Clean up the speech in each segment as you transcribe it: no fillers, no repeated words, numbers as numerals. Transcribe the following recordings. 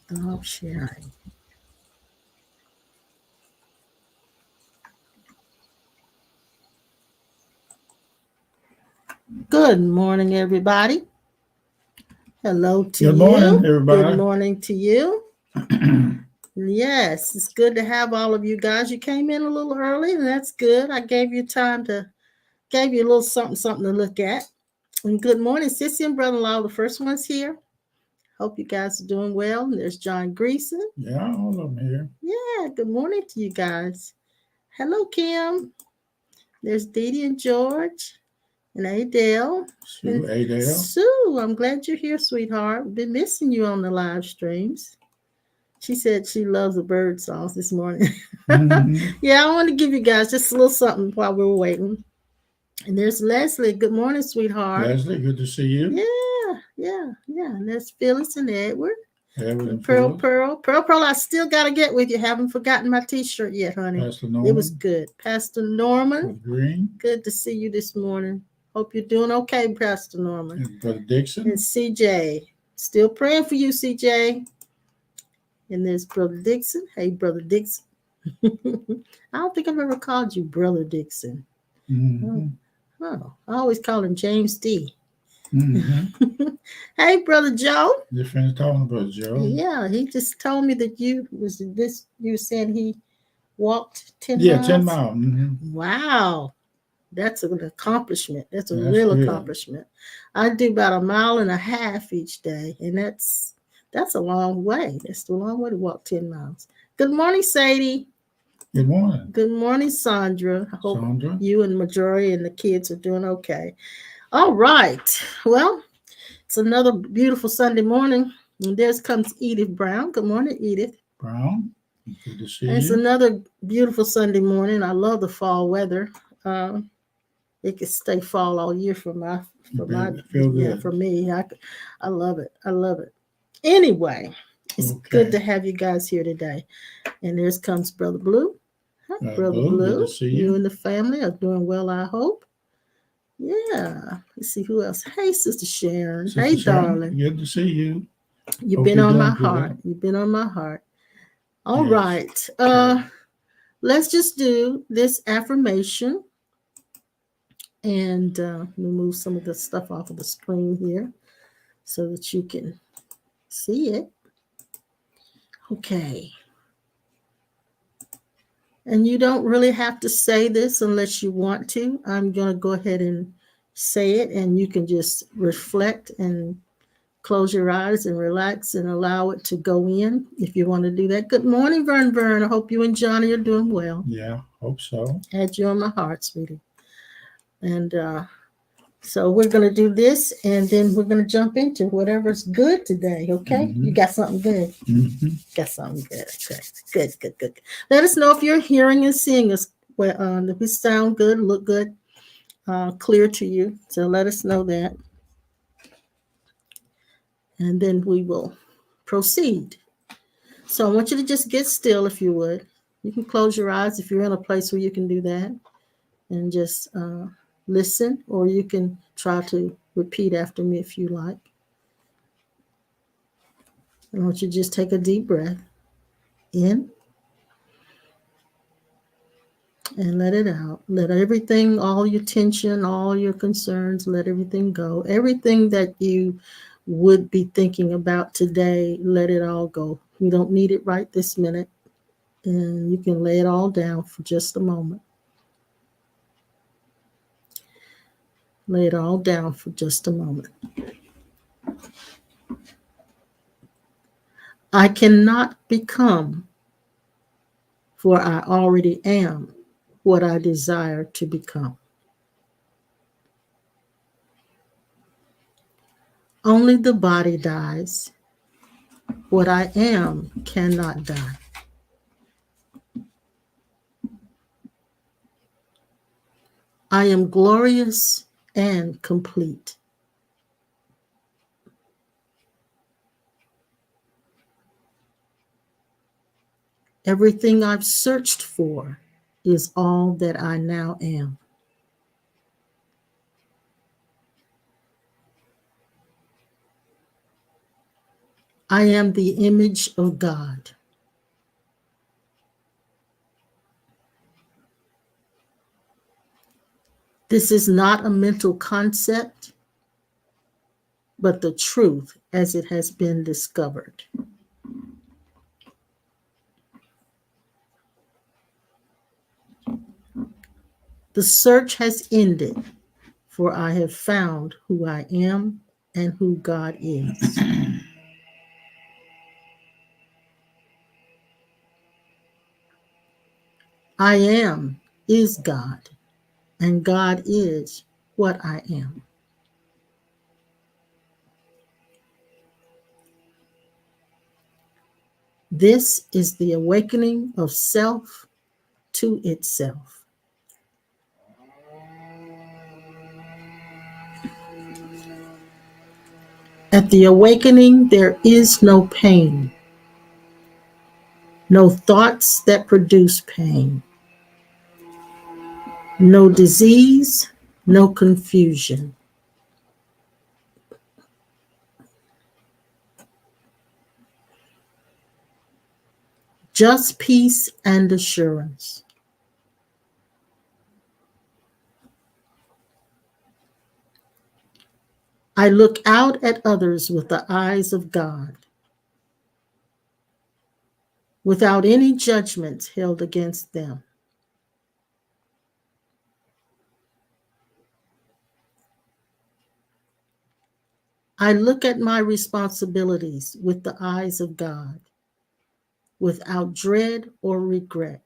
Stop sharing. Good morning, everybody. Hello to Good morning, you. Good everybody. morning to you. Yes, it's good to have all of you guys. You came in a little early, and that's good. I gave you time to gave you a little something to look at. And good morning, Sissy and brother-in-law. The first one's here. Hope you guys are doing well. And there's John Greason. Yeah, all of them here. Yeah, good morning to you guys. Hello, Kim. There's Dee Dee and George and Adele. Sue, Adele. Sue, I'm glad you're here, sweetheart. Been missing you on the live streams. She said she loves the bird songs this morning. Mm-hmm. Yeah, I want to give you guys just a little something while we were waiting. And there's Leslie. Good morning, sweetheart. Leslie, good to see you. Yeah. And there's Phyllis and Edward. Edward And and Pearl, Phyllis. Pearl. Pearl, Pearl, I still got to get with you. Haven't forgotten my t-shirt yet, honey. Pastor It was Norman good. Pastor Norman, with Green. good to see you this morning. Hope you're doing okay, Pastor Norman. And Brother Dixon. And CJ. Still praying for you, CJ. And there's Brother Dixon. Hey, Brother Dixon. I don't think I've ever called you Brother Dixon. Mm-hmm. Oh, I always call him James D. Mm-hmm. Hey, Brother Joe. Just finished talking about Joe. Yeah, he just told me that you said he walked 10 Yeah, miles. 10 miles. Mm-hmm. Wow. That's an accomplishment. That's a That's real good. accomplishment. I do about a mile and a half each day, and that's a long way. That's a long way to walk 10 miles. Good morning, Sadie. Good morning. Good morning, Sandra. I hope Sandra. you and Majority and the kids are doing okay. All right. Well, it's another beautiful Sunday morning. And there comes Edith Brown. Good morning, Edith. Brown. Good to see It's you. another beautiful Sunday morning. I love the fall weather. It could stay fall all year for me. I love it. I love it. Anyway, it's good to have you guys here today. And there's comes Brother Blue. Hi, Brother Blue. Good to see You you. and the family are doing well, I hope. Yeah. Let's see who else. Hey, Sister Sharon. Sister Hey, Sharon, darling. good to see you. You've Hope been you're on my doing good. heart. You've been on my heart. All Yes. right. Okay. Let's just do this affirmation. And remove some of the stuff off of the screen here so that you can see it. Okay. And you don't really have to say this unless you want to. I'm going to go ahead and say it, and you can just reflect and close your eyes and relax and allow it to go in if you want to do that. Good morning, Vern. I hope you and Johnny are doing well. Yeah, hope so. Had you on my heart, sweetie. And so we're going to do this, and then we're going to jump into whatever's good today, okay? Mm-hmm. You got something good? Mm-hmm. Got something good. Okay. Good. Let us know if you're hearing and seeing us. If we sound good, look good, clear to you. So let us know that. And then we will proceed. So I want you to just get still if you would. You can close your eyes if you're in a place where you can do that. And just listen, or you can try to repeat after me if you like. I want you to just take a deep breath in and let it out. Let everything, all your tension, all your concerns, let everything go. Everything that you would be thinking about today, let it all go. You don't need it right this minute, and you can lay it all down for just a moment. Lay it all down for just a moment. I cannot become, for I already am what I desire to become. Only the body dies. What I am cannot die. I am glorious and complete. Everything I've searched for is all that I now am. I am the image of God. This is not a mental concept, but the truth as it has been discovered. The search has ended, for I have found who I am and who God is. I am is God, and God is what I am. This is the awakening of self to itself. At the awakening, there is no pain, no thoughts that produce pain, no disease, no confusion. Just peace and assurance. I look out at others with the eyes of God, without any judgments held against them. I look at my responsibilities with the eyes of God, without dread or regret.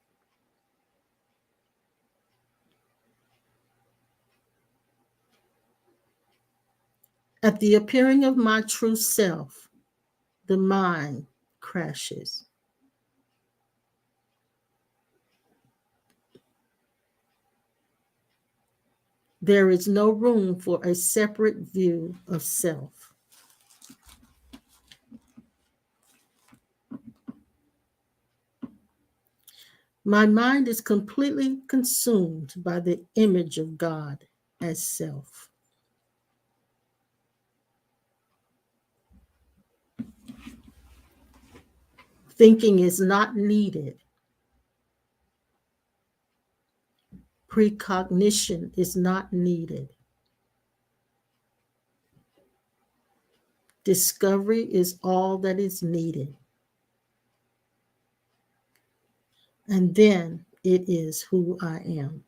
At the appearing of my true self, the mind crashes. There is no room for a separate view of self. My mind is completely consumed by the image of God as self. Thinking is not needed. Precognition is not needed. Discovery is all that is needed. And then it is who I am.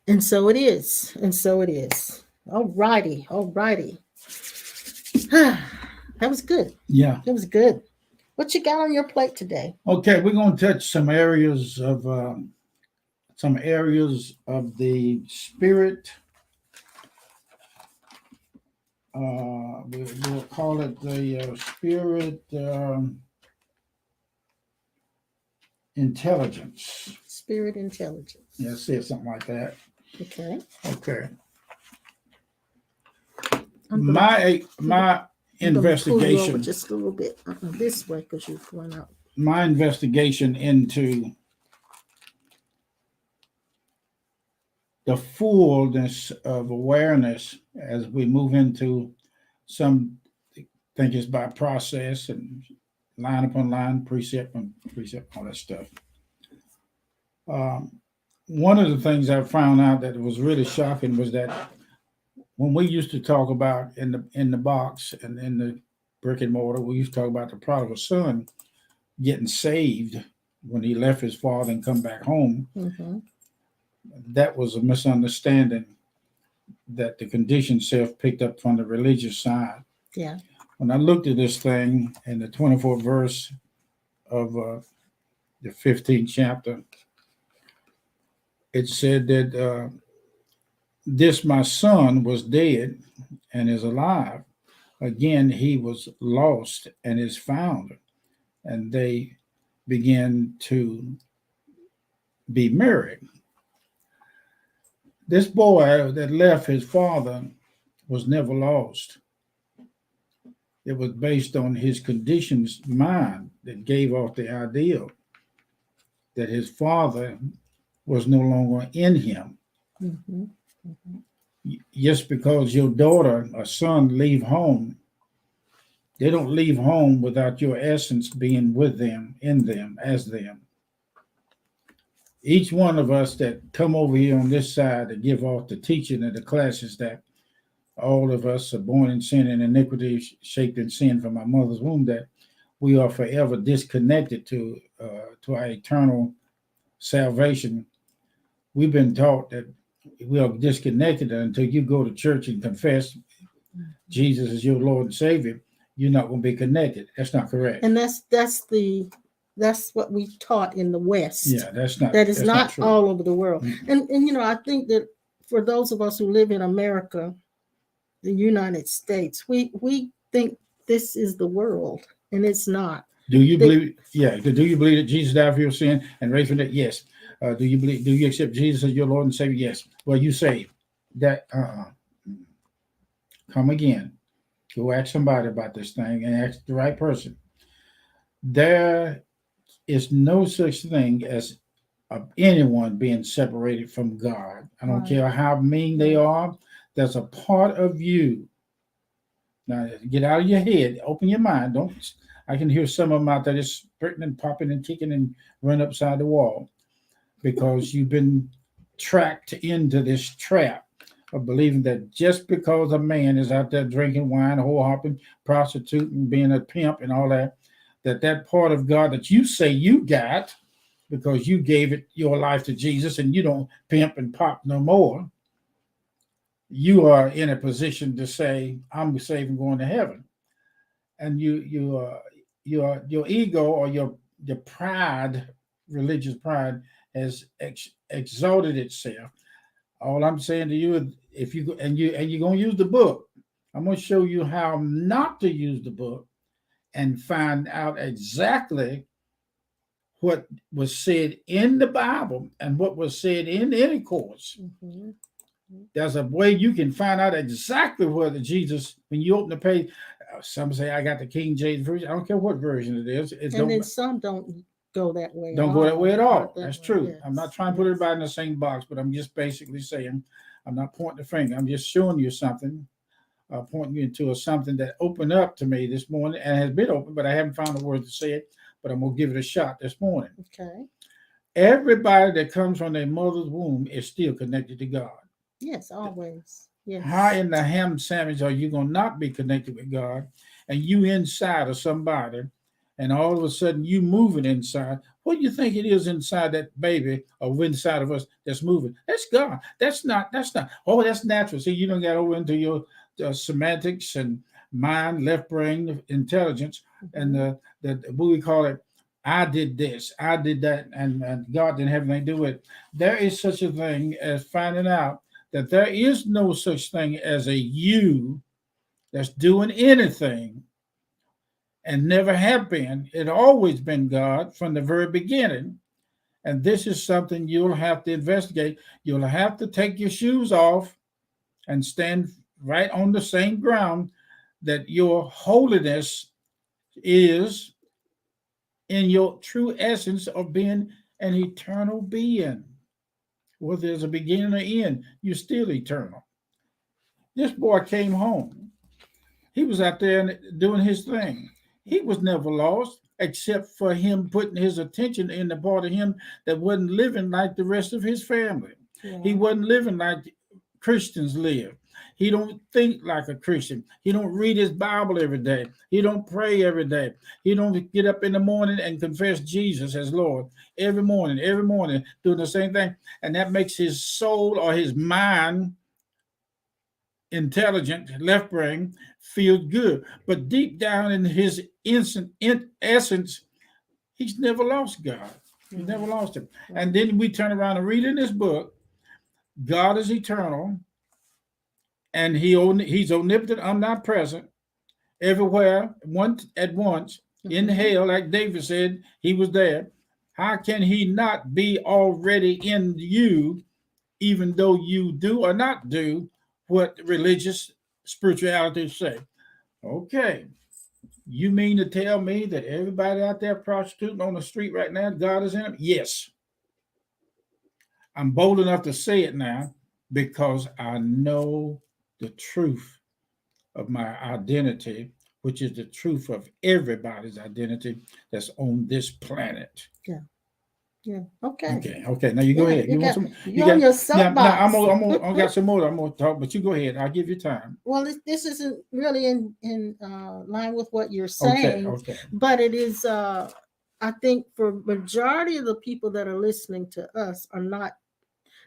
And so it is. And so it is. All righty. All righty. That was good. Yeah. That was good. What you got on your plate today? Okay, we're going to touch some areas of the spirit. We'll call it the spirit intelligence. Spirit intelligence. Yeah, say something like that. Okay. Okay. I'm gonna My pull you over investigation. just a little bit this way because you're going out. My investigation into the fullness of awareness as we move into some think it's by process and line upon line, precept upon precept, all that stuff. One of the things I found out that was really shocking was that when we used to talk about in the box and in the brick and mortar, we used to talk about the prodigal son getting saved when he left his father and come back home. Mm-hmm. That was a misunderstanding that the conditioned self picked up from the religious side. Yeah. When I looked at this thing in the 24th verse of the 15th chapter, it said that this my son was dead and is alive. Again, he was lost and is found. And they began to be married. This boy that left his father was never lost. It was based on his conditioned mind that gave off the idea that his father was no longer in him. Mm-hmm. Mhm. Just because your daughter or son leave home, they don't leave home without your essence being with them, in them, as them. Each one of us that come over here on this side to give off the teaching of the classes that all of us are born in sin and iniquity, shaped in sin from our mother's womb, that we are forever disconnected to our eternal salvation. We've been taught that we are disconnected until you go to church and confess Jesus is your Lord and Savior. You're not going to be connected. That's not correct. And that's what we taught in the West. Yeah, that's not That is that's not not true. all over the world. Mm-mm. And I think that for those of us who live in America, the United States, we think this is the world, and it's not. Do you That believe? Yeah. Do you believe that Jesus died for your sin and raised from the dead? Yes. Do you believe? Do you accept Jesus as your Lord and Savior? Yes. Well, you say that. Come again. Go ask somebody about this thing and ask the right person. There is no such thing as anyone being separated from God. I don't right, care how mean they right. are. There's a part of you. Now, get out of your head. Open your mind. Don't. I can hear some of them out there just spurting and popping and kicking and run upside the wall because you've been tracked into this trap of believing that just because a man is out there drinking wine, whore hopping, prostituting, being a pimp, and all that, that part of God that you say you got because you gave it your life to Jesus and you don't pimp and pop no more, you are in a position to say, I'm saved and going to heaven. And your ego or your pride, religious pride, has exalted itself. All I'm saying to you is, if you you're gonna use the book, I'm gonna show you how not to use the book and find out exactly what was said in the Bible and what was said in any course. Mhm. There's a way you can find out exactly whether Jesus, when you open the page, some say I got the King James version. I don't care what version it is. It And don't then some don't go that way at don't go that way all. at Not all. that That's way. true. I'm not Yes. trying to put Yes. everybody in the same box, but I'm just basically saying, I'm not pointing the finger. I'm just showing you something, pointing you into something that opened up to me this morning and has been open, but I haven't found the word to say it. But I'm gonna give it a shot this morning. Okay. Everybody that comes from their mother's womb is still connected to God. Yes, always. How Yes. in the ham sandwich are you going to not be connected with God and you inside of somebody and all of a sudden you moving inside? What do you think it is inside that baby or inside of us that's moving? That's God. That's not, oh, that's natural. See, you don't get over into your semantics and mind, left brain intelligence and Mhm. what we call it. I did this, I did that, and God didn't have anything to do with it. There is such a thing as finding out that there is no such thing as a you that's doing anything and never have been. It always been God from the very beginning. And this is something you'll have to investigate. You'll have to take your shoes off and stand right on the same ground that your holiness is in your true essence of being an eternal being. Whether there's a beginning or end, you're still eternal. This boy came home. He was out there doing his thing. He was never lost, except for him putting his attention in the part of him that wasn't living like the rest of his family. He Yeah. wasn't living like Christians live. He don't think like a Christian. He don't read his Bible every day. He don't pray every day. He don't get up in the morning and confess Jesus as Lord every morning, doing the same thing. And that makes his soul or his mind intelligent, left brain, feels good. But deep down in his essence, he's never lost God. He's never Right. lost him. And Right. then we turn around and read in this book, God is eternal, and he's omnipotent, omnipresent, everywhere, once at once, in Mhm. hell, like David said, he was there. How can he not be already in you, even though you do or not do what religious spirituality say? Okay. You mean to tell me that everybody out there prostituting on the street right now, God is in them? Yes. I'm bold enough to say it now. because I know the truth of my identity, which is the truth of everybody's identity that's on this planet. Yeah. Yeah. Okay. Okay. Now you go Yeah, ahead. You want some? You you're on got? your Now, soapbox. I got some more. I'm gonna talk, but you go ahead. I'll give you time. Well, this isn't really in line with what you're Okay. saying, Okay. but it is. I think for majority of the people that are listening to us are not.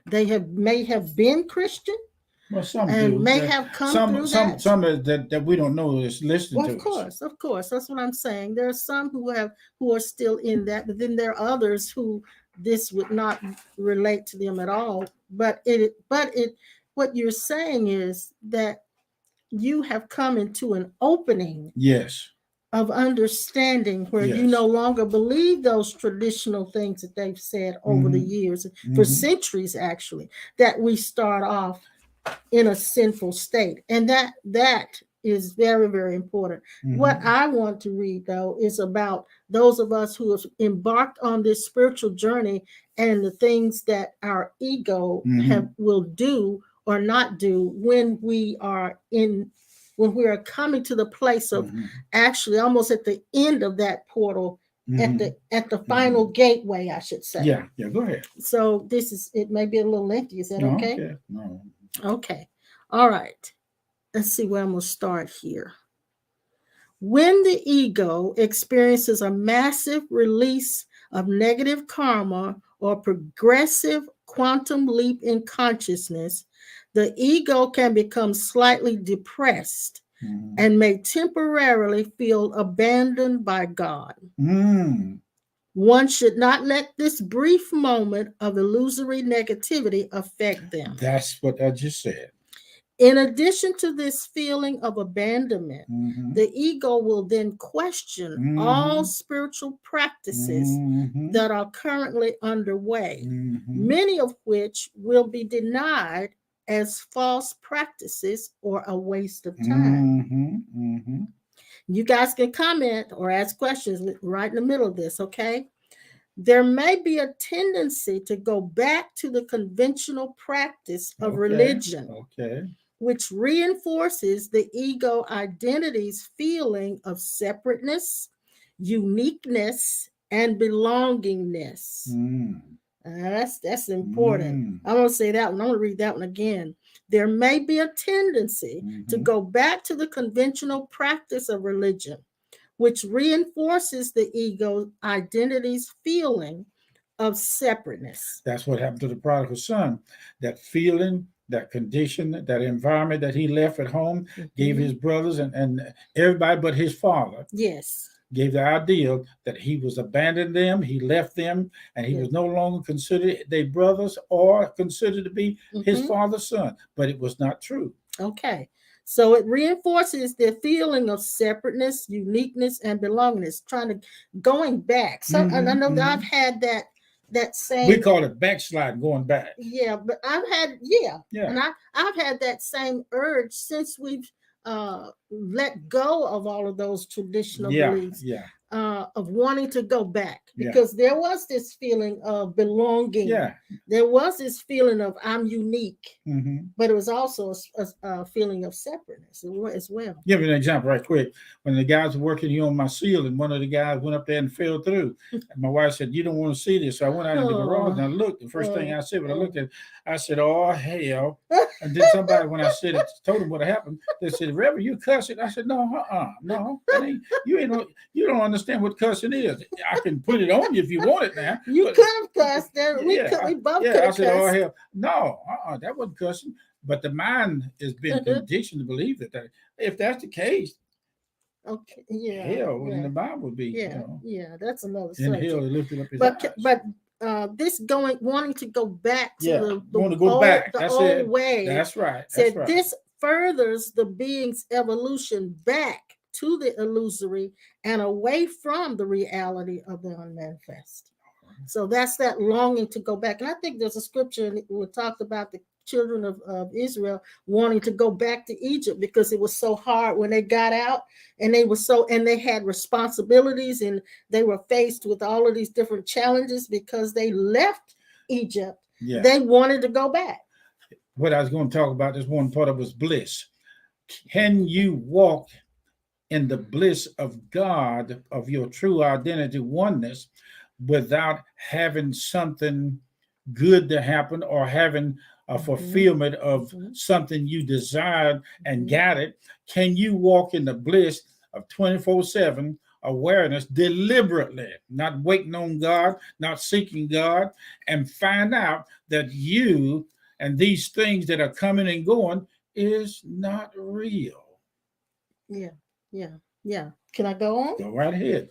They may have been Christian Well, some and do. may have come Some through that. some that we don't know is listening Well, to us. of course, that's what I'm saying. There are some who are still in that, but then there are others who this would not relate to them at all. But what you're saying is that you have come into an opening Yes. of understanding where you Yes. no longer believe those traditional things that they've said over the years, for centuries actually, that we start off in a sinful state. And that is very, very important. What I want to read, though, is about those of us who have embarked on this spiritual journey and the things that our ego will do or not do when we are coming to the place of actually almost at the end of that portal, at the final gateway, I should say. Yeah. Go ahead. So it may be a little lengthy. Is that okay? Okay. No. Okay. All right. Let's see where I'm going to start here. When the ego experiences a massive release of negative karma or progressive quantum leap in consciousness, the ego can become slightly depressed and may temporarily feel abandoned by God. One should not let this brief moment of illusory negativity affect them. That's what I just said. In addition to this feeling of abandonment, the ego will then question all spiritual practices that are currently underway, many of which will be denied as false practices or a waste of time. You guys can comment or ask questions right in the middle of this, okay? There may be a tendency to go back to the conventional practice of religion, which reinforces the ego identity's feeling of separateness, uniqueness, and belongingness. That's important. I'm going to say that one. I'm going to read that one again. There may be a tendency to go back to the conventional practice of religion, which reinforces the ego identity's feeling of separateness. That's what happened to the prodigal son. That feeling, that condition, that environment that he left at home, gave his brothers and everybody but his father. Yes. Gave the idea that he was abandoned them, he left them, and he was no longer considered their brothers or considered to be his father's son. But it was not true. Okay. So it reinforces their feeling of separateness, uniqueness, and belongingness, going back. So I know that I've had that same. We call it backsliding, going back. Yeah, but I've had, and I've had that same urge since we've let go of all of those traditional beliefs. Of wanting to go back, because there was this feeling of belonging. There was this feeling of I'm unique, but it was also a feeling of separateness as well. Give you an example right quick. When the guys were working here on my ceiling, one of the guys went up there and fell through. And my wife said, "You don't want to see this." So I went out in the garage and I looked. The first thing I said when I looked at it, I said, "Oh, hell." And then somebody, when I said it, told them what happened. They said, "Reverend, you cussing?" I said, "No, no. You don't understand what cussing is. I can put it on you if you want it now." You could have cussed. We both could have I said, cussed. "Oh, hell. No, that wasn't cussing." But the mind has been conditioned to believe that if that's the case, okay, hell in the Bible would be, that's another and subject. hell lifted up his eyes. But this wanting to go back to the old way. That's right. This furthers the being's evolution back to the illusory and away from the reality of the unmanifest. So that's that longing to go back. And I think there's a scripture that talked about the children of Israel wanting to go back to Egypt because it was so hard when they got out, and they had responsibilities, and they were faced with all of these different challenges because they left Egypt. They wanted to go back. what I was going to talk about, this one part of was bliss. Can you walk in the bliss of God, of your true identity, oneness, without having something good to happen or having a fulfillment of something you desired and got it? Can you walk in the bliss of 24/7 awareness deliberately, not waiting on God, not seeking God, and find out that you and these things that are coming and going is not real? Yeah, yeah, yeah. Can I go on? Go right ahead.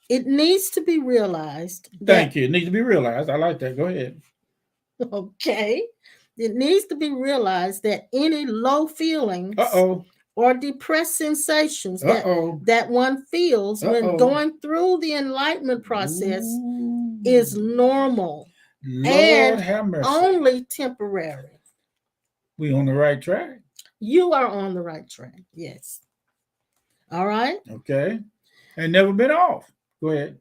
It needs to be realized Thank that, you. It needs to be realized. I like that. Go ahead. okay, it needs to be realized that any low feelings Uh-oh. or depressed sensations Uh-oh. that one feels when Uh-oh. going through the enlightenment process Ooh. is normal Lord and have mercy. only temporary. We on the right track. You are on the right track. Yes. All right. Okay. And never been off. Go ahead.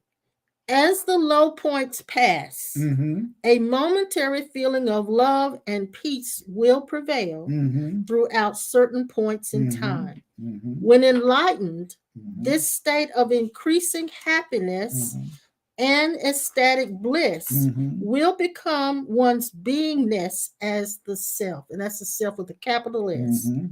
As the low points pass, Mm-hmm. a momentary feeling of love and peace will prevail Mm-hmm. throughout certain points in Mm-hmm. time. Mm-hmm. When enlightened, Mm-hmm. this state of increasing happiness Mm-hmm. and ecstatic bliss Mm-hmm. will become one's beingness as the self. And that's the self with a capital S. Mm-hmm.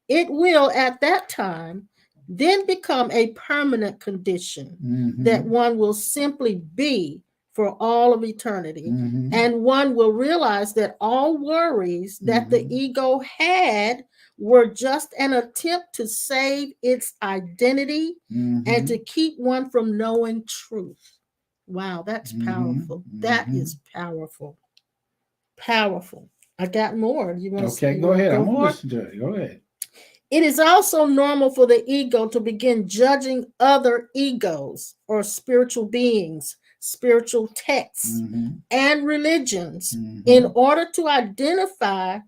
It will, at that time, then become a permanent condition Mm-hmm. that one will simply be for all of eternity. Mm-hmm. And one will realize that all worries that the Mm-hmm. ego had were just an attempt to save its identity Mm-hmm. and to keep one from knowing truth. Wow, that's Mm-hmm. powerful. That Mm-hmm. is powerful. Powerful. I got more. You want to Okay, go ahead. I'm gonna for it? listen to it. Go ahead. It is also normal for the ego to begin judging other egos or spiritual beings, spiritual texts, Mm-hmm. and religions Mm-hmm. in order to identify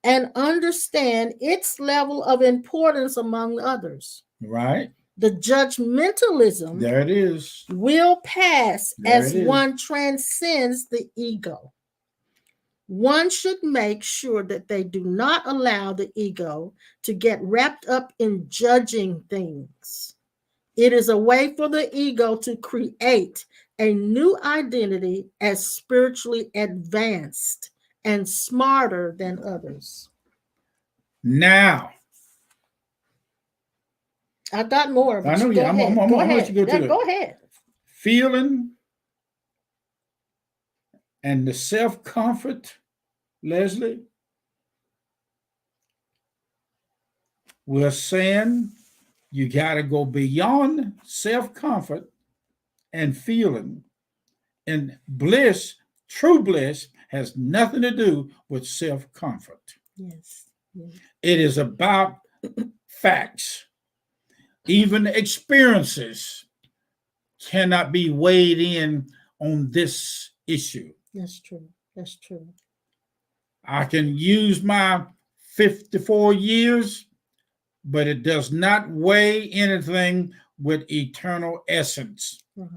and understand its level of importance among others. Right. The judgmentalism There it is. will pass There as it is. one transcends the ego. One should make sure that they do not allow the ego to get wrapped up in judging things. It is a way for the ego to create a new identity as spiritually advanced and smarter than others. Now, I got more, I but know you you. go I'm ahead. gonna Go let you ahead. go to Go it. ahead. Feeling and the self-comfort, Leslie, we're saying you got to go beyond self-comfort and feeling. And bliss, true bliss, has nothing to do with self-comfort. Yes. Yes. It is about facts. Even experiences cannot be weighed in on this issue. That's true. That's true. I can use my 54 years, but it does not weigh anything with eternal essence. Right.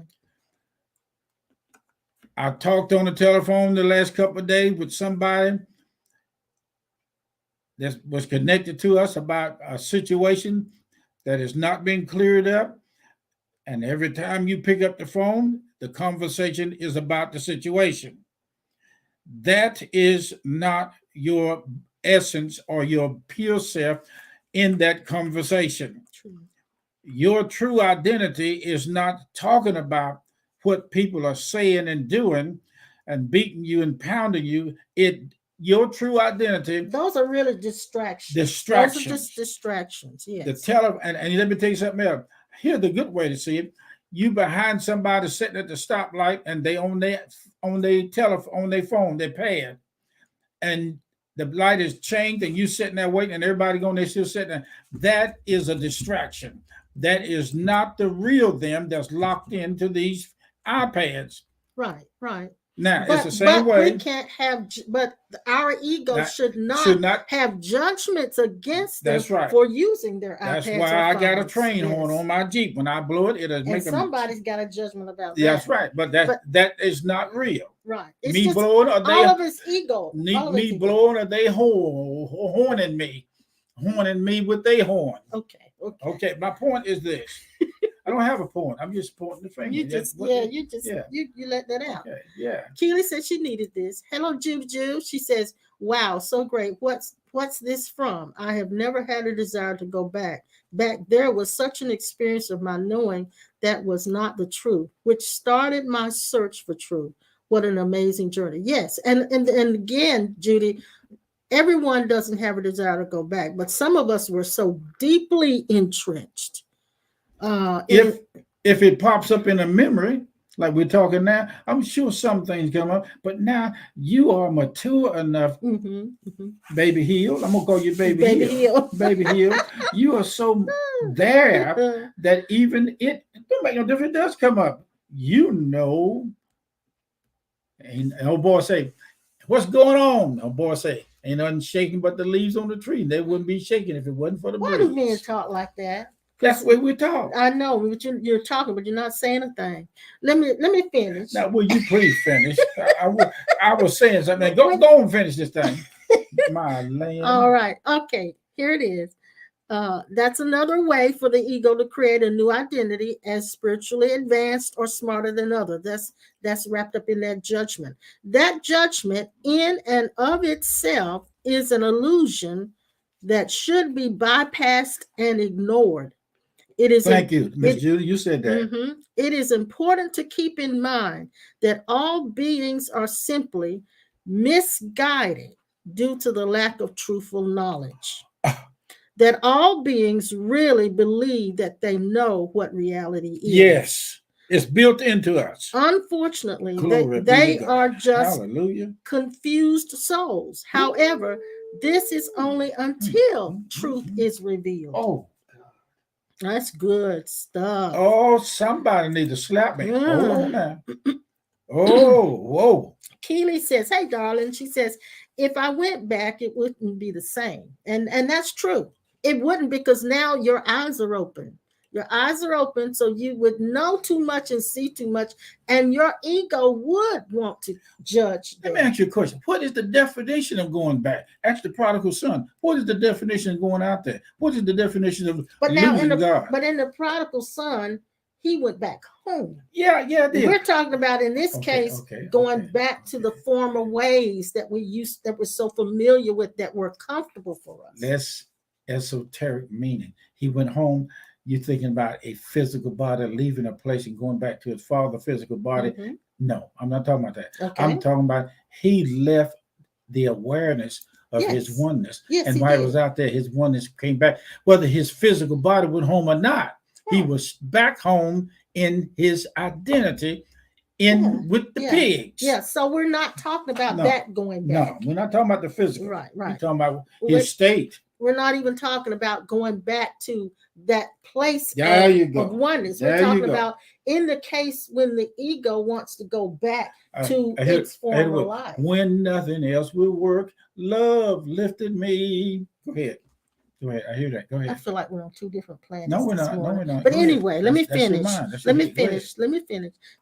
I talked on the telephone the last couple of days with somebody that was connected to us about a situation that has not been cleared up. And every time you pick up the phone, the conversation is about the situation. That is not your essence or your pure self in that conversation. True. Your true identity is not talking about what people are saying and doing and beating you and pounding you. Your true identity. Those are really distractions. Distractions. Those are just distractions. Yes. And let me tell you something else. Here's the good way to see it. You behind somebody sitting at the stoplight and they on their telephone, on their phone, their pad, and the light is changed and you sitting there waiting and everybody going, they still sitting there. That is a distraction. That is not the real them that's locked into these iPads. Right, right. Now it's the But same we way. can't have. But our ego That should should not not. have judgments against them That's right. for using their That's iPads why or I got a phones. train horn Yes. on my Jeep. When I blow it, it'll And make them. somebody's got a judgment about That's that. right. But But that is not real. right, it's Me just blowing or they all of his ego. All of his me ego. blowing or they horning me with their horn. Okay. Okay. My point is this. I don't have a point. I'm just pointing the finger. You just you let that out. Okay. Yeah. Keely said she needed this. Hello, Juju. She says, "Wow, so great. What's this from? I have never had a desire to go back. Back there was such an experience of my knowing that was not the truth, which started my search for truth. What an amazing journey." Yes, and again, Judy, everyone doesn't have a desire to go back, but some of us were so deeply entrenched. If it pops up in a memory, like we're talking now, I'm sure some things come up. But now you are mature enough, Baby Hill. I'm gonna call you Baby Hill. Baby Hill. You are so there that even it don't make no difference. It does come up. You know, and old boy say, "What's going on?" Old boy say, "Ain't nothing shaking but the leaves on the tree. They wouldn't be shaking if it wasn't for the breeze." Why do men talk like that? That's the way we talk. I know, but you're talking, but you're not saying a thing. Let me finish. Now, will you please finish? I was saying something. Go and finish this thing. My land. All right. Okay. Here it is. That's another way for the ego to create a new identity as spiritually advanced or smarter than others. That's wrapped up in that judgment. That judgment in and of itself is an illusion that should be bypassed and ignored. It is. Thank you, Miss Judy. You said that. Mm-hmm. It is important to keep in mind that all beings are simply misguided due to the lack of truthful knowledge. That all beings really believe that they know what reality is. Yes, it's built into us. Unfortunately, they are just confused souls. However, this is only until truth is revealed. Oh. That's good stuff. Oh, somebody needs to slap me. Hold on now. Oh, whoa. Keely says, "Hey, darling," she says, "if I went back, it wouldn't be the same." And that's true. It wouldn't, because now your eyes are open. Your eyes are open, so you would know too much and see too much, and your ego would want to judge them. Let me ask you a question. What is the definition of going back? Ask the prodigal son. What is the definition of going out there? What is the definition of losing God? But in the prodigal son, he went back home. Yeah, we're talking about in this case going back to the former ways that we're so familiar with, that were comfortable for us. That's esoteric meaning. He went home. You're thinking about a physical body leaving a place and going back to his father's physical body. Mm-hmm. No, I'm not talking about that. Okay. I'm talking about he left the awareness of his oneness. Yes, and while he was out there, his oneness came back. Whether his physical body went home or not, he was back home in his identity with the pigs. Yeah, so we're not talking about that going back. No, we're not talking about the physical. Right. We're talking about his state. We're not even talking about going back to that place of oneness. We're talking about in the case when the ego wants to go back to its former life. When nothing else will work, love lifted me. Go ahead. I hear that. Go ahead. I feel like we're on two different planets. No, we're not. But anyway, let me finish. Let me finish.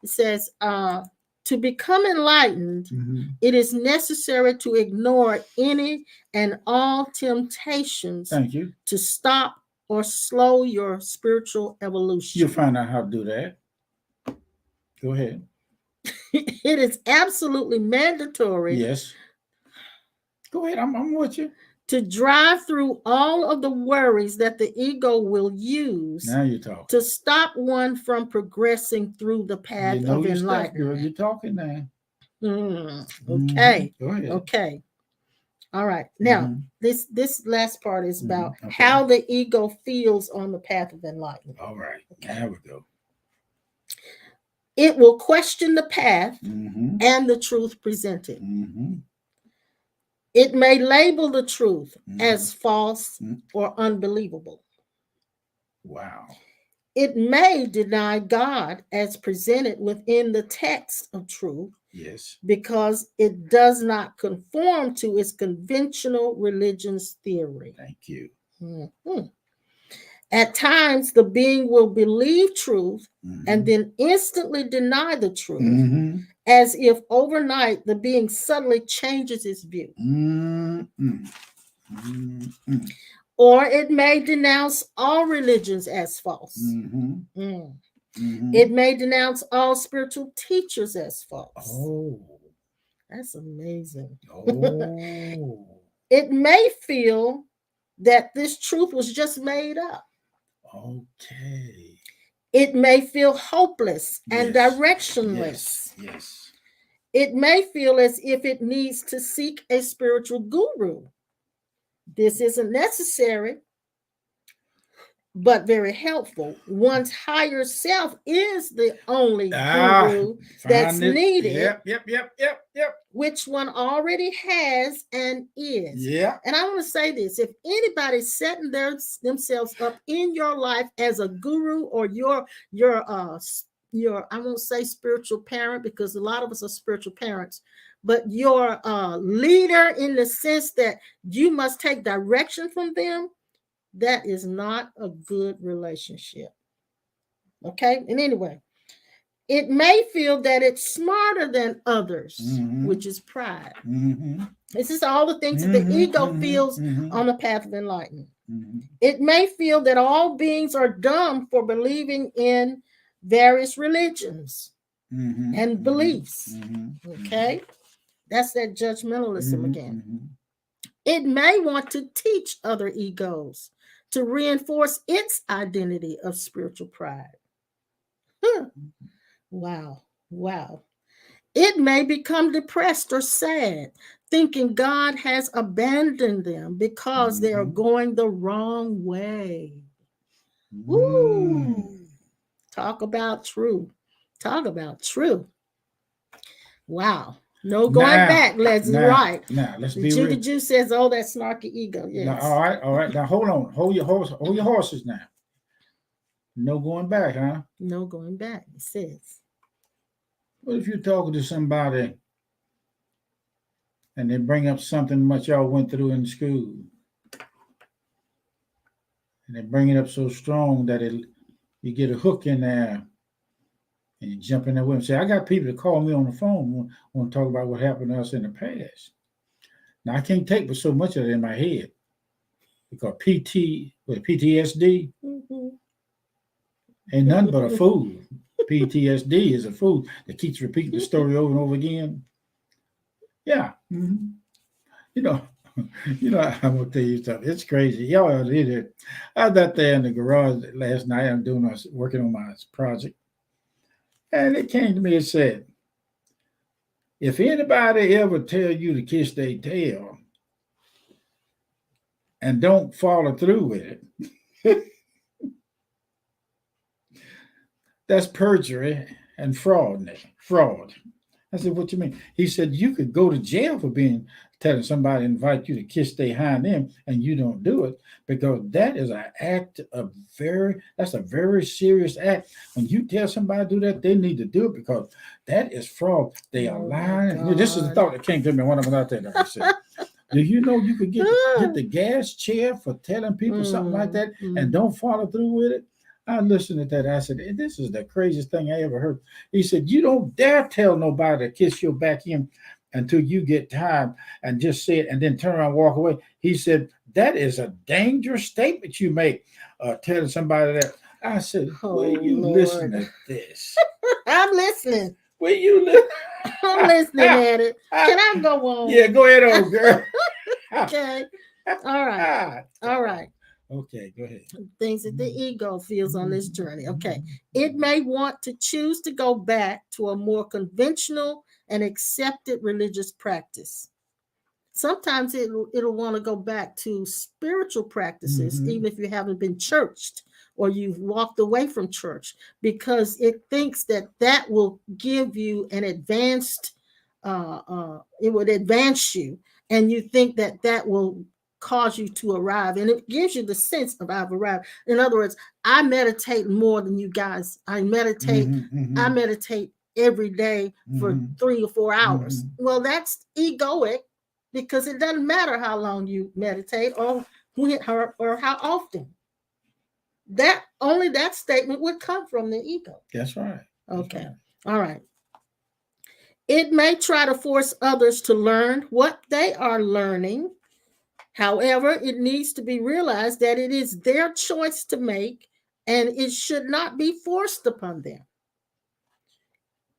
It says, to become enlightened, it is necessary to ignore any and all temptations to stop or slow your spiritual evolution. You'll find out how to do that. Go ahead. It is absolutely mandatory. Yes. Go ahead. I'm with you. To drive through all of the worries that the ego will use now you're talking. To stop one from progressing through the path of enlightenment. Girl, you're talking now. Okay. Go ahead. Okay. All right. Now, this last part is about how the ego feels on the path of enlightenment. All right. Okay. There we go. It will question the path and the truth presented. It may label the truth as false or unbelievable. Wow. It may deny God as presented within the text of truth Yes. because it does not conform to its conventional religion's theory. Thank you. Mhm. At times, the being will believe truth and then instantly deny the truth, Mm-hmm. as if overnight the being suddenly changes its view. Mm-hmm. Mm-hmm. Or it may denounce all religions as false. Mm-hmm. Mm. Mm-hmm. It may denounce all spiritual teachers as false. Oh. That's amazing. Oh. It may feel that this truth was just made up. Okay. It may feel hopeless and Yes. directionless. Yes. It may feel as if it needs to seek a spiritual guru. This isn't necessary, but very helpful. One's higher self is the only guru that's Find it. needed, Yep. which one already has and is. Yeah. And I want to say this: if anybody's setting themselves up in your life as a guru or your I won't say spiritual parent, because a lot of us are spiritual parents, but your leader, in the sense that you must take direction from them, that is not a good relationship. Okay? And anyway, it may feel that it's smarter than others, which is pride. This is all the things that the ego feels on the path of enlightenment. It may feel that all beings are dumb for believing in various religions and beliefs. Okay? That's that judgmentalism again. It may want to teach other egos to reinforce its identity of spiritual pride. Wow. It may become depressed or sad, thinking God has abandoned them because they are going the wrong way. Woo! Talk about true. Wow. No going back, Leslie. Right. Now, let's The be Judy real. Jew says, oh, that snarky ego. Yes. Now, all right. Now, hold on. Hold your horses now. No going back, huh? No going back, it says. What if you're talking to somebody and they bring up something much y'all went through in school, and they bring it up so strong that you get a hook in there, and you jump in there with them. Say, I got people that call me on the phone want to talk about what happened to us in the past. Now, I can't take but so much of it in my head, because PTSD ain't nothing but a fool. PTSD is a fool that keeps repeating the story over and over again. Yeah. You know, I'm gonna tell you something. It's crazy. Y'all did it. I was out there in the garage last night. I'm working on my project, and it came to me and said, "If anybody ever tell you to kiss their tail and don't follow through with it, that's perjury and fraud." Fraud. I said, "What you mean?" He said, "You could go to jail for telling somebody to invite you to kiss their hind end, and you don't do it, because that is that's a very serious act. When you tell somebody to do that, they need to do it, because that is fraud. They are lying." This is the thought that came to me when I was out there. I said, "Do you know you could get the gas chair for telling people something like that and don't follow through with it?" I listened to that. I said, "This is the craziest thing I ever heard." He said, "You don't dare tell nobody to kiss your back end until you get tired and just say it and then turn around and walk away." He said, "That is a dangerous statement you make, telling somebody that." I said, "Will you listen to this?" I'm listening. Will you listen? I'm listening at it. Can I go on? Yeah, go ahead, old girl. Okay. All right. Okay, go ahead. Things that the ego feels on this journey. Okay. It may want to choose to go back to a more conventional and accepted religious practice. Sometimes it'll want to go back to spiritual practices, even if you haven't been churched or you've walked away from church, because it thinks that will give you an advanced, it would advance you, and you think that will cause you to arrive, and it gives you the sense of I've arrived. In other words, I meditate more than you guys. I meditate every day for Mhm. 3 or 4 hours. Mhm. Well, that's egoic because it doesn't matter how long you meditate or when or how often. That statement would come from the ego. That's right. That's Okay. right. All right. It may try to force others to learn what they are learning. However, it needs to be realized that it is their choice to make and it should not be forced upon them.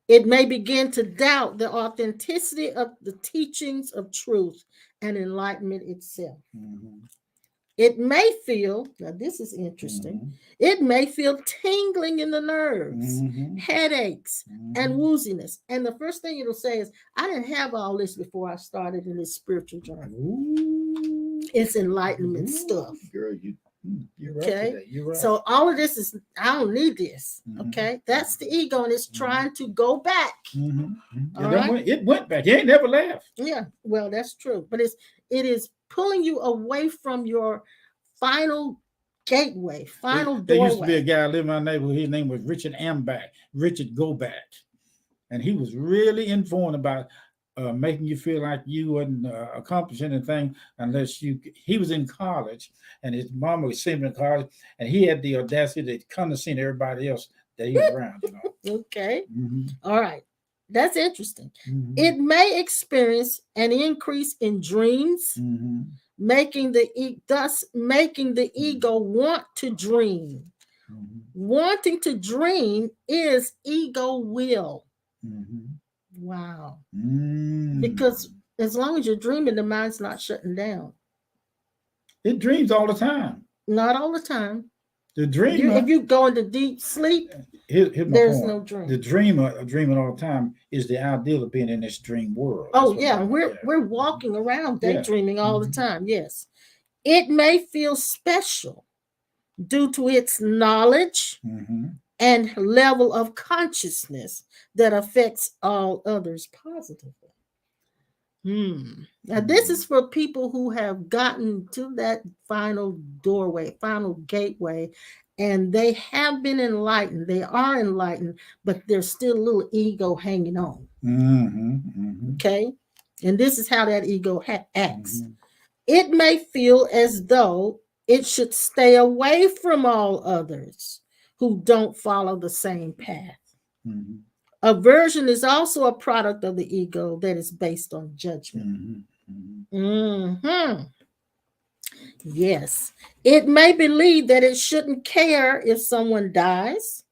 It may begin to doubt the authenticity of the teachings of truth and enlightenment itself. Mhm. It may feel, now this is interesting, Mhm. it may feel tingling in the nerves, Mhm. headaches, and Mhm. wooziness. And the first thing it'll say is, I didn't have all this before I started in this spiritual journey. Ooh. It's enlightenment Ooh, stuff. girl, you're right Okay. today. You're right. So all of this is, I don't need this. Mhm. Okay. That's the ego and it's Mhm. trying to go back. Mhm. All right. It went back. It ain't never left. Yeah. Well, that's true. But it is pulling you away from your final gateway, final There used to be a doorway. guy living in my neighborhood. His name was Richard Amback, Richard Go Back, and he was really informed about making you feel like you wouldn't accomplish anything unless you. He was in college, and his mama was senior in college, and he had the audacity to condescend to everybody else that he was around. Okay. Mm-hmm. All right. That's interesting. Mm-hmm. It may experience an increase in dreams, Mm-hmm. thus making the ego want to dream. Mm-hmm. Wanting to dream is ego will. Mm-hmm. Wow. Mm. Because as long as you're dreaming, the mind's not shutting down. It dreams all the time. Not all the time. The dreamer. If you go into deep sleep, here's my there's point. no dream. The dreamer dreaming all the time is the ideal of being in this dream world. Oh yeah, we're walking around daydreaming all the time. Yes. It may feel special due to its knowledge and level of consciousness that affects all others positively. Now, this is for people who have gotten to that final doorway, final gateway, and they have been enlightened. They are enlightened, but there's still a little ego hanging on. Okay? And this is how that ego acts. It may feel as though it should stay away from all others who don't follow the same path. Aversion is also a product of the ego that is based on judgment. Yes. It may believe that it shouldn't care if someone dies,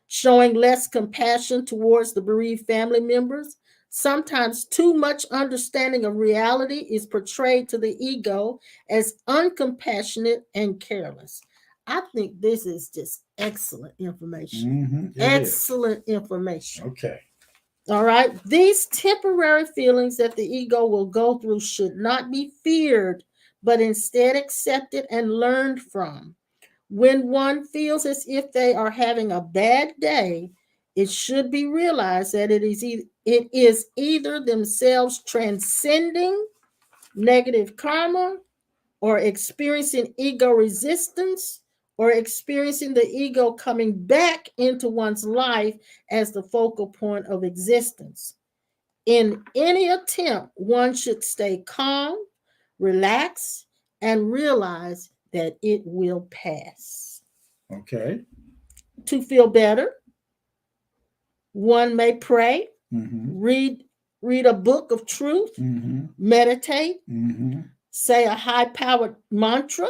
showing less compassion towards the bereaved family members. Sometimes too much understanding of reality is portrayed to the ego as uncompassionate and careless. I think this is just excellent information. Excellent information. Okay. All right. These temporary feelings that the ego will go through should not be feared, but instead accepted and learned from. When one feels as if they are having a bad day, it should be realized that it is either themselves transcending negative karma or experiencing ego resistance or experiencing the ego coming back into one's life as the focal point of existence. In any attempt, one should stay calm, relax, and realize that it will pass. Okay. To feel better, one may pray, read a book of truth, meditate, say a high-powered mantra,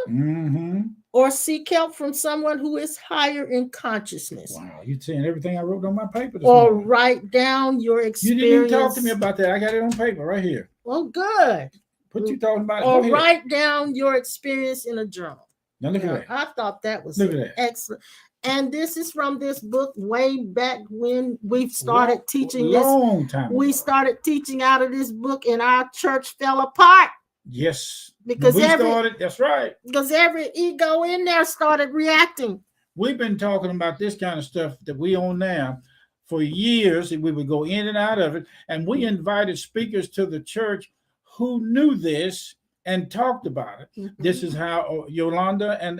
or seek help from someone who is higher in consciousness. Wow, you're saying everything I wrote on my paper this or morning. Write down your experience. You didn't even talk to me about that. I got it on paper right here. Well, good. What you talking about? Or write down your experience in a journal. Now look at that. I thought that was look at that. Excellent. And this is from this book way back when we started teaching long time ago. We started teaching out of this book and our church fell apart. Yes. Because we started, that's right. Because every ego in there started reacting. We've been talking about this kind of stuff that we own now for years, and we would go in and out of it. And we invited speakers to the church who knew this and talked about it. This is how Yolanda and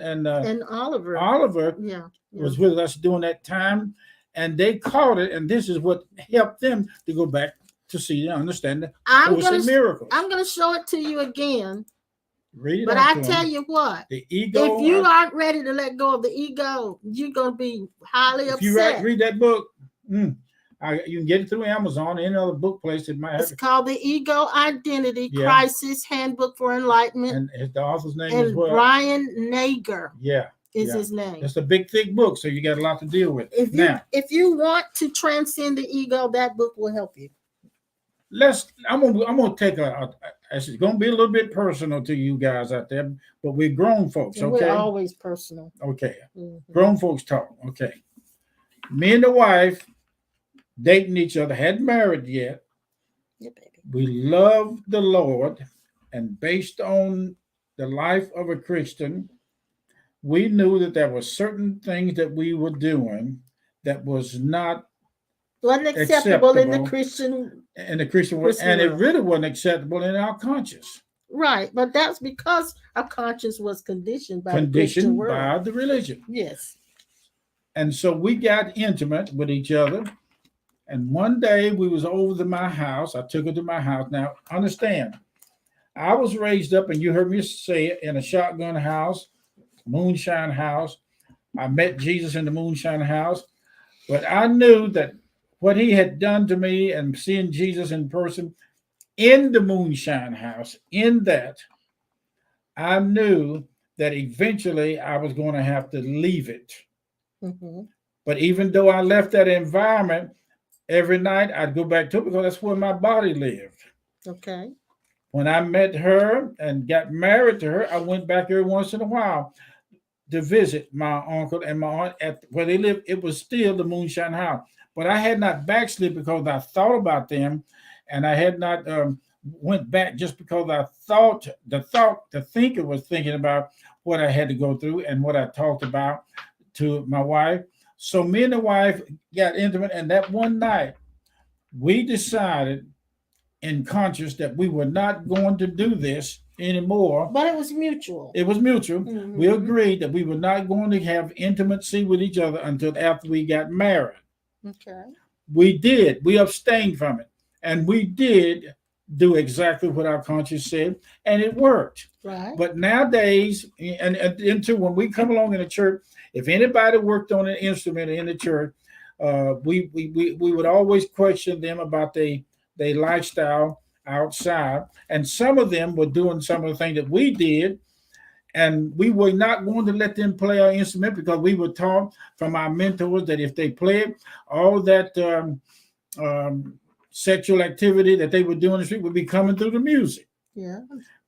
Oliver was with us during that time. and they caught it, and this is what helped them to go back to see and understand the I'm Course gonna in Miracles. I'm gonna show it to you again. Read it But out I to tell them. you what, The if ego. you aren't ready to let go of the ego, you're gonna be highly If you upset. read that book, you can get it through Amazon, any other book place that might have It's it. called the Ego Identity Yeah. Crisis Handbook for Enlightenment. And the author's name is And what? Brian Nager Yeah. is his name. It's a big, thick book, so you got a lot to deal with. If you want to transcend the ego, that book will help you. I'm gonna take it's gonna be a little bit personal to you guys out there, but we're grown folks, And okay? we're always personal. Okay. Mm-hmm. Grown folks talk. Okay. Me and the wife dating each other, hadn't married yet. Yeah, baby. We loved the Lord, and based on the life of a Christian, we knew that there were certain things that we were doing that was not wasn't acceptable in the Christian world, and it really wasn't acceptable in our conscience. Right, but that's because our conscience was conditioned by the religion. Yes. And so we got intimate with each other. And one day we was over to my house. I took her to my house. Now, understand, I was raised up, and you heard me say it, in a shotgun house, moonshine house. I met Jesus in the moonshine house. But I knew that what he had done to me, and seeing Jesus in person in the moonshine house, in that, I knew that eventually I was going to have to leave it. Mm-hmm. But even though I left that environment, every night I'd go back to it because that's where my body lived. Okay. When I met her and got married to her, I went back every once in a while to visit my uncle and my aunt at where they lived. It was still the moonshine house. But I had not backslid because I thought about them, and I had not went back just because I thought the thinker was thinking about what I had to go through and what I talked about to my wife. So me and the wife got intimate, and that one night we decided in conscience that we were not going to do this anymore. But it was mutual. It was mutual. Mm-hmm. We agreed that we were not going to have intimacy with each other until after we got married. Okay. We did. We abstained from it. And we did do exactly what our conscience said, and it worked. Right. But nowadays, and into when we come along in the church, if anybody worked on an instrument in the church, we would always question them about their lifestyle outside. And some of them were doing some of the things that we did, and we were not going to let them play our instrument because we were taught from our mentors that if they played, all that sexual activity that they were doing in the street would be coming through the music. Yeah.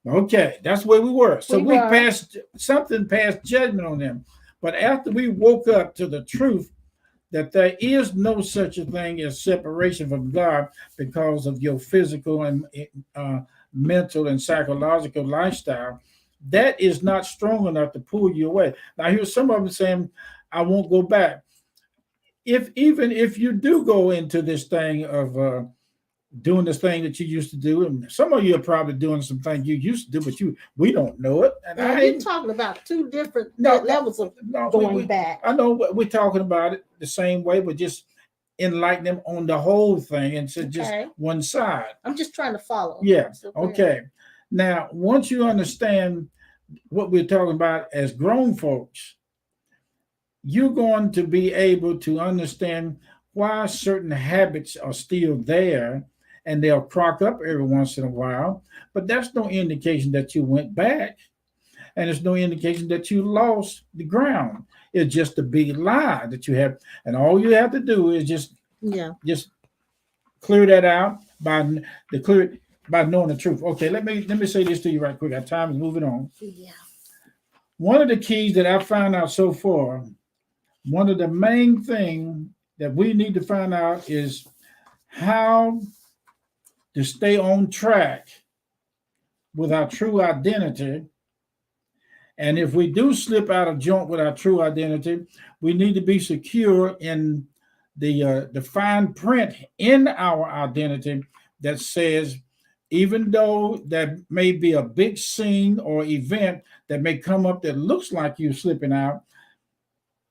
Okay, that's where we were. So we passed judgment on them. But after we woke up to the truth that there is no such a thing as separation from God because of your physical and mental and psychological lifestyle, that is not strong enough to pull you away. Now, here's some of them saying, I won't go back. Even if you do go into this thing of doing this thing that you used to do, and some of you are probably doing some things you used to do, but we don't know it. And you're talking about two different levels of going back. I know we're talking about it the same way, but just enlighten them on the whole thing instead of just one side. I'm just trying to follow. Yeah. Okay. Now, once you understand what we're talking about as grown folks, you're going to be able to understand why certain habits are still there, and they'll crop up every once in a while. But that's no indication that you went back, and it's no indication that you lost the ground. It's just a big lie that you have, and all you have to do is just clear that out by knowing the truth. Okay, let me say this to you right quick. Our time is moving on. Yeah. One of the keys that I found out so far, one of the main things that we need to find out is how to stay on track with our true identity. And if we do slip out of joint with our true identity, we need to be secure in the fine print in our identity that says, even though there may be a big scene or event that may come up that looks like you slipping out,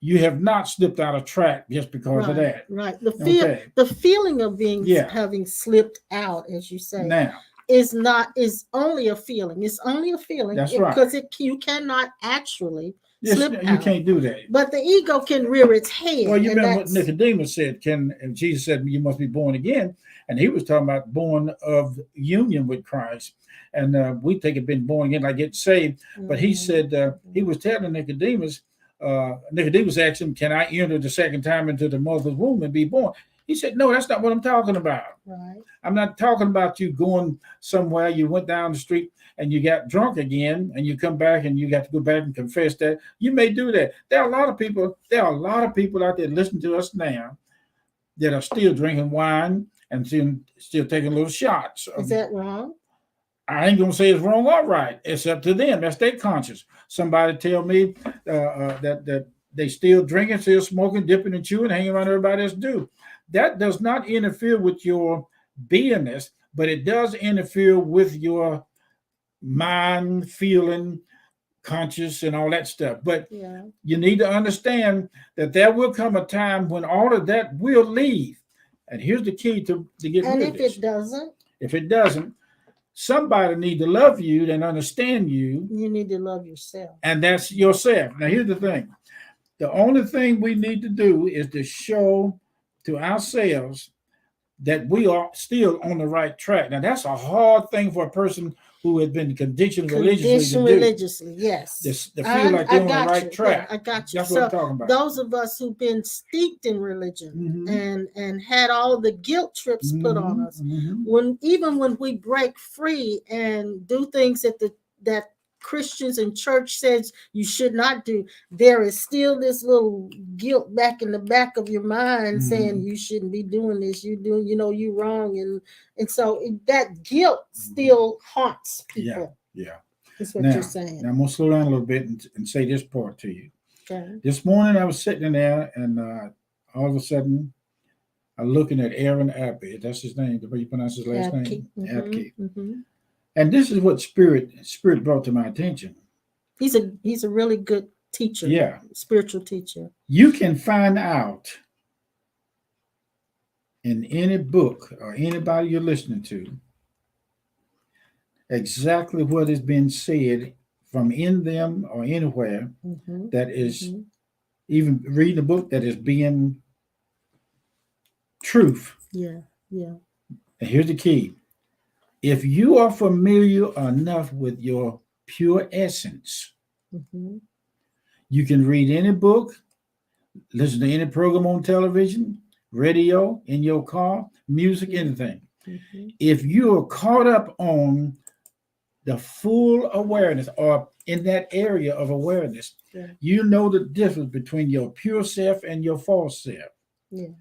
you have not slipped out of track just because of that. Right. Okay. The feeling of being Yeah. having slipped out, as you say, Now, is only a feeling. It's only a feeling. That's right. Because you cannot actually yes, slip you out. can't do that. But the ego can rear its head. Well, you and remember what that's- Nicodemus said, and Jesus said, you must be born again. And he was talking about born of union with Christ. And we think it been born again, like get saved. But he said, he was telling Nicodemus asked him, can I enter the second time into the mother's womb and be born? He said, no, that's not what I'm talking about. Right. I'm not talking about you going somewhere, you went down the street and you got drunk again and you come back and you got to go back and confess that. You may do that. There are a lot of people out there listening to us now that are still drinking wine and still taking little shots. Is that wrong? I ain't gonna say it's wrong or right. It's up to them. That's their conscience. Somebody tell me that they still drinking, still smoking, dipping and chewing, hanging around everybody else do. That does not interfere with your beingness, but it does interfere with your mind, feeling, conscious, and all that stuff. But you need to understand that there will come a time when all of that will leave. And here's the key to get rid of this. If it doesn't, somebody need to love you and understand you. You need to love yourself. And that's yourself. Now, here's the thing. The only thing we need to do is to show to ourselves that we are still on the right track. Now, that's a hard thing for a person who has been conditioned religiously, yes. To feel like they're on the right track. Yeah, I got you. That's what I'm talking about. Those of us who've been steeped in religion and had all the guilt trips put on us, even when we break free and do things that Christians and church says you should not do, there is still this little guilt back in the back of your mind saying you shouldn't be doing this, you're wrong, and so that guilt still haunts people. Yeah. That's what you're saying. Now I'm gonna slow down a little bit and say this part to you. Okay. This morning I was sitting in there and all of a sudden I'm looking at Aaron Abbey. That's his name, the way you pronounce his last name. Abke. And this is what spirit brought to my attention. He's a really good teacher. Yeah. Spiritual teacher. You can find out in any book or anybody you're listening to exactly what has been said from in them or anywhere that is even reading a book that is being truth. Yeah. And here's the key. If you are familiar enough with your pure essence, you can read any book, listen to any program on television, radio, in your car, music, anything. If you are caught up on the full awareness or in that area of awareness, you know the difference between your pure self and your false self. Yeah.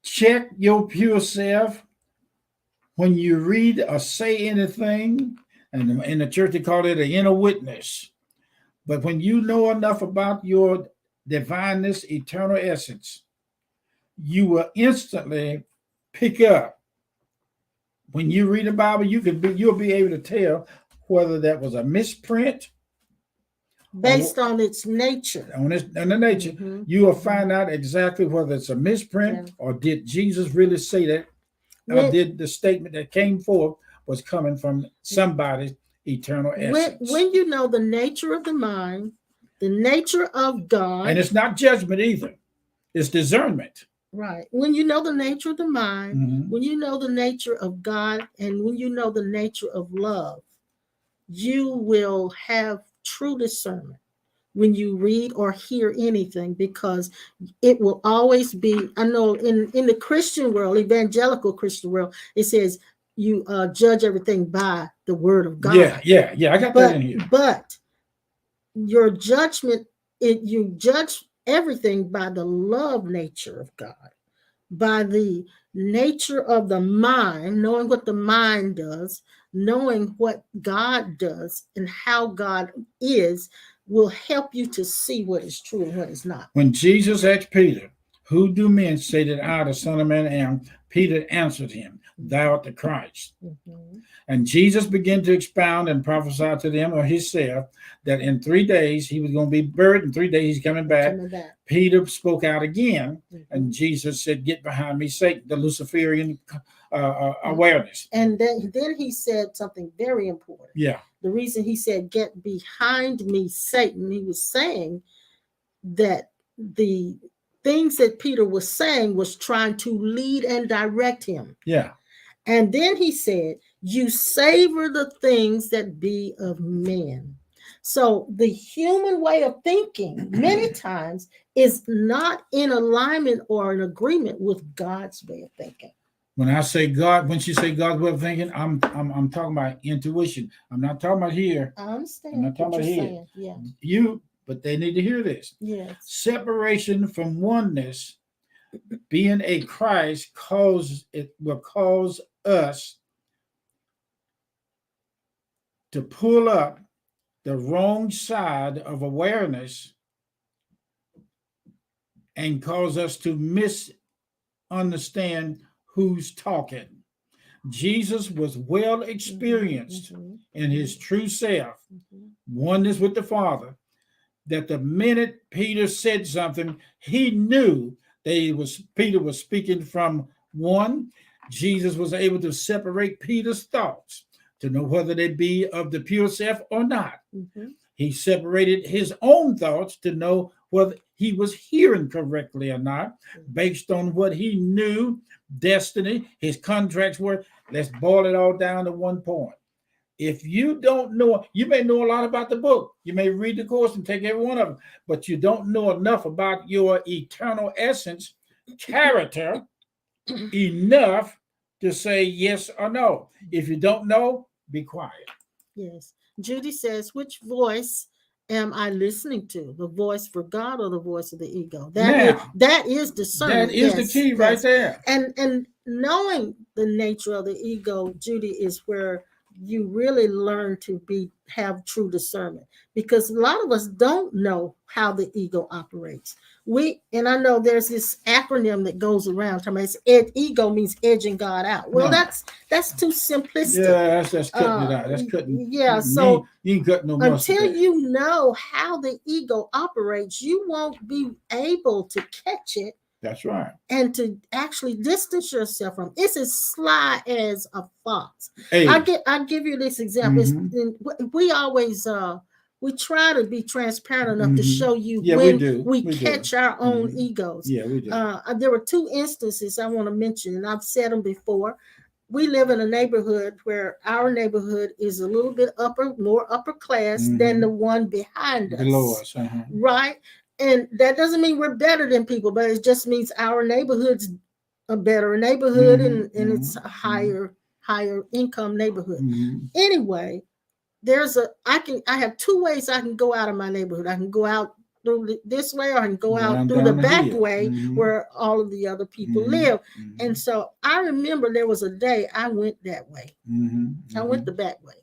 Check your pure self. When you read or say anything, and in the church they call it an inner witness. But when you know enough about your divineness, eternal essence, you will instantly pick up. When you read the Bible, you'll be able to tell whether that was a misprint. Based on its nature. On the nature, you will find out exactly whether it's a misprint or did Jesus really say that. Did the statement that came forth was coming from somebody's eternal essence. When you know the nature of the mind, the nature of God. And it's not judgment either. It's discernment. Right. When you know the nature of the mind, when you know the nature of God, and when you know the nature of love, you will have true discernment when you read or hear anything, because it will always be, I know in the Christian world, evangelical Christian world, it says you judge everything by the word of God. Yeah. I got that in here. But your judgment, you judge everything by the love nature of God, by the nature of the mind, knowing what the mind does, knowing what God does and how God is, will help you to see what is true and what is not. When Jesus asked Peter, who do men say that I, the Son of Man, am? Peter answered him, thou art the Christ. Mhm. And Jesus began to expound and prophesy to them of himself that in 3 days he was going to be buried, in 3 days he's coming back. Coming back. Peter spoke out again, and Mhm. Jesus said, "Get behind me, Satan," the Luciferian awareness. And then he said something very important. Yeah, The reason he said, "Get behind me, Satan," he was saying that the things that Peter was saying was trying to lead and direct him. yeah. And then he said, "You savor the things that be of men." So the human way of thinking many times is not in alignment or in agreement with God's way of thinking. When I say God, when she say God's way of thinking, I'm talking about intuition. I'm not talking about here. I understand I'm not talking what about you're here. saying. Yeah. You, but they need to hear this. Yes. Separation from oneness, being a Christ, will cause us to pull up the wrong side of awareness and cause us to misunderstand who's talking. Jesus was well experienced in his true self, oneness with the Father, that the minute Peter said something, he knew that Peter was speaking from one. Jesus was able to separate Peter's thoughts to know whether they be of the pure self or not. Mm-hmm. He separated his own thoughts to know whether he was hearing correctly or not, based on what he knew, destiny, his contracts were. Let's boil it all down to one point. If you don't know, you may know a lot about the book. You may read the course and take every one of them, but you don't know enough about your eternal essence, character, enough to say yes or no. If you don't know, be quiet. Yes. Judy says, which voice am I listening to? The voice for God or the voice of the ego? That is discernment. That is the key right there. And knowing the nature of the ego, Judy, is where you really learn to have true discernment, because a lot of us don't know how the ego operates. And I know there's this acronym that goes around. Ego means edging God out. Well, that's too simplistic. Yeah, that's cutting it out. That's cutting. Yeah, so you ain't cutting no mustard until there. you know how the ego operates, you won't be able to catch it. That's right. And to actually distance yourself from it. It's as sly as a fox. Hey. I'll give you this example. We always we try to be transparent enough to show you when we catch our own egos. Yeah, we do. There were two instances I want to mention, and I've said them before. We live in a neighborhood where our neighborhood is a little bit more upper class than the one behind us. Below us. Right? And that doesn't mean we're better than people, but it just means our neighborhood's a better neighborhood, and it's a higher income neighborhood. Anyway, I have two ways I can go out of my neighborhood. I can go out through this way, or I can go out through the back way where all of the other people live. And so I remember there was a day I went that way. I went the back way.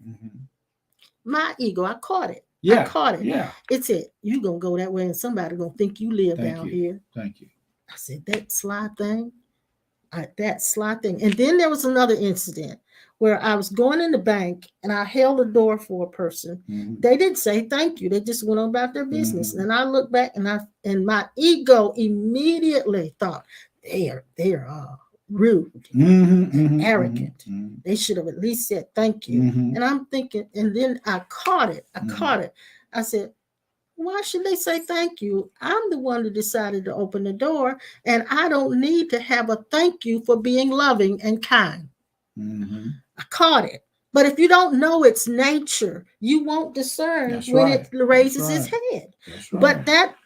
My ego, I caught it. Yeah. I caught it. Yeah. It said, "You gonna go that way, and somebody gonna think you live down here." Thank you. I said, that sly thing. And then there was another incident where I was going in the bank and I held the door for a person. They didn't say thank you. They just went on about their business. And I looked back, and my ego immediately thought, they're rude, arrogant. They should have at least said thank you. And I'm thinking, and then I caught it. I said, why should they say thank you? I'm the one that decided to open the door, and I don't need to have a thank you for being loving and kind. I caught it. But if you don't know its nature, you won't discern when it raises its head. But that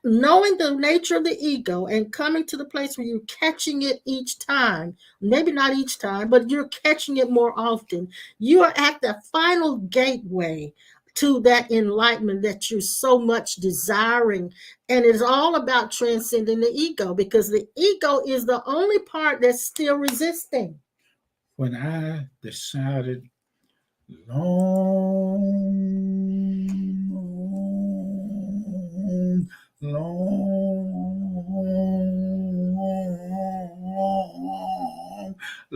knowing the nature of the ego and coming to the place where you're catching it each time, maybe not each time, but you're catching it more often, you are at the final gateway to that enlightenment that you're so much desiring. And it's all about transcending the ego, because the ego is the only part that's still resisting. When I decided long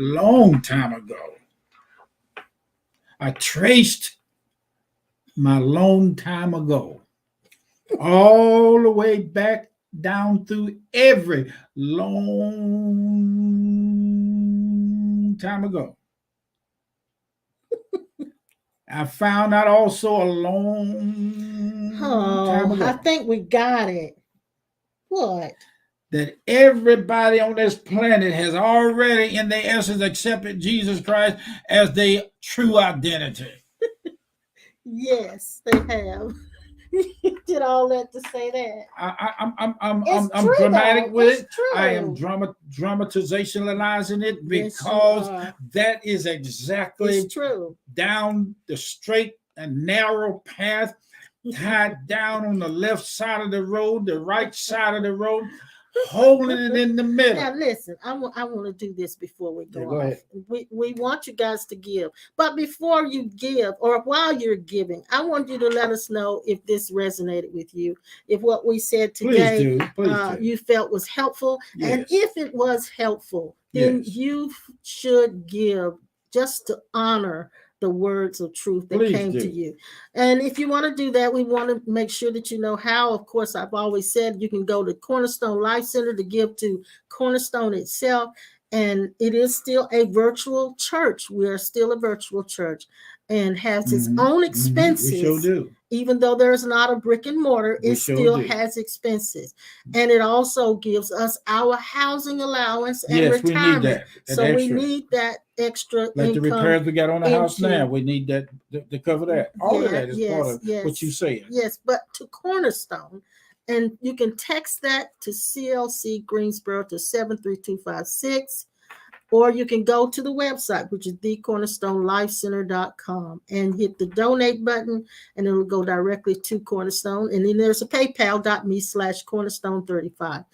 long time ago. I traced my long time ago all the way back down through every long time ago. I found out also a long time Oh, I ago think we got it. What? that everybody on this planet has already, in their essence, accepted Jesus Christ as their true identity. Yes, they have. You did all that to say that. I'm dramatic with It's it. true. I am dramatizationalizing it Yes, you because are. that is exactly It's true. down the straight and narrow path, tied down on the left side of the road, the right side of the road, holding it in the middle. Now listen, I want to do this before we Yeah, go go off. ahead. We want you guys to give, but before you give or while you're giving, I want you to let us know if this resonated with you, if what we said today Please do. you felt was helpful, and Yes. if it was helpful, then Yes. you should give just to honor the words of truth that Please came do. to you. And if you want to do that, we want to make sure that you know how. Of course, I've always said you can go to Cornerstone Life Center to give to Cornerstone itself. And it is still a virtual church. We are still a virtual church and has its own expenses. We sure do. Even though there's not a brick and mortar, We it sure still do. has expenses. And it also gives us our housing allowance and Yes, we need retirement. that. So we extra. need that extra Like the income. repairs we got on the house into- now, we need that to cover that. All of that is part of what you said. Yes, but to Cornerstone, and you can text that to CLC Greensboro to 73256, or you can go to the website, which is thecornerstonelifecenter.com, and hit the donate button, and it'll go directly to Cornerstone. And then there's a paypal.me/cornerstone35.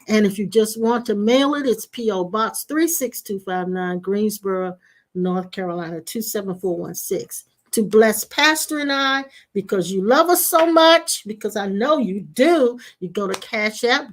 And if you just want to mail it, it's P.O. Box 36259, Greensboro, North Carolina, 27416. To bless Pastor and I, because you love us so much, because I know you do, you go to Cash App,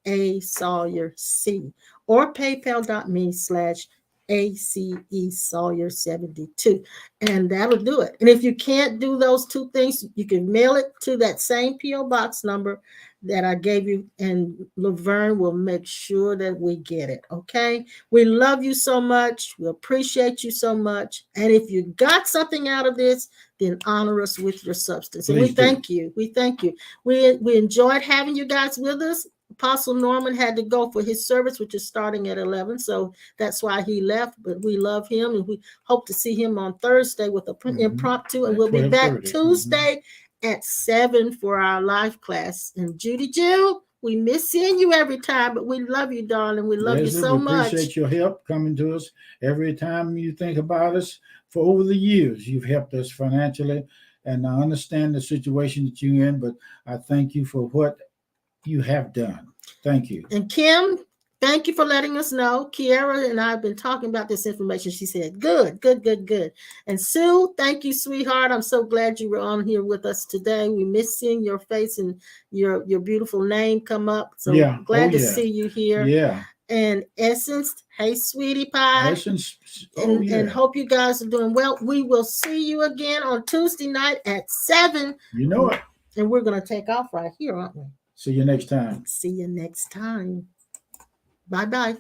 $A Sawyer C, or paypal.me/ACE Sawyer 72. And that'll do it. And if you can't do those two things, you can mail it to that same P.O. Box number that I gave you, and Laverne will make sure that we get it. Okay. We love you so much. We appreciate you so much. And if you got something out of this, then honor us with your substance. And we thank you. We thank you. We enjoyed having you guys with us. Apostle Norman had to go for his service, which is starting at 11. So that's why he left. But we love him, and we hope to see him on Thursday with an impromptu. And we'll be back Tuesday at 7 for our life class. And Judy Jew, we miss seeing you every time, but we love you, darling. We love you so much. Appreciate your help coming to us every time you think about us. For over the years, you've helped us financially, and I understand the situation that you're in, but I thank you for what you have done. Thank you. And Kim, thank you for letting us know. Kiara and I have been talking about this information. She said, good. And Sue, thank you, sweetheart. I'm so glad you were on here with us today. We miss seeing your face and your beautiful name come up. So glad to see you here. Yeah. And Essence, hey, sweetie pie. Essence, and hope you guys are doing well. We will see you again on Tuesday night at 7. You know it. And we're going to take off right here, aren't we? See you next time. See you next time. Bye-bye.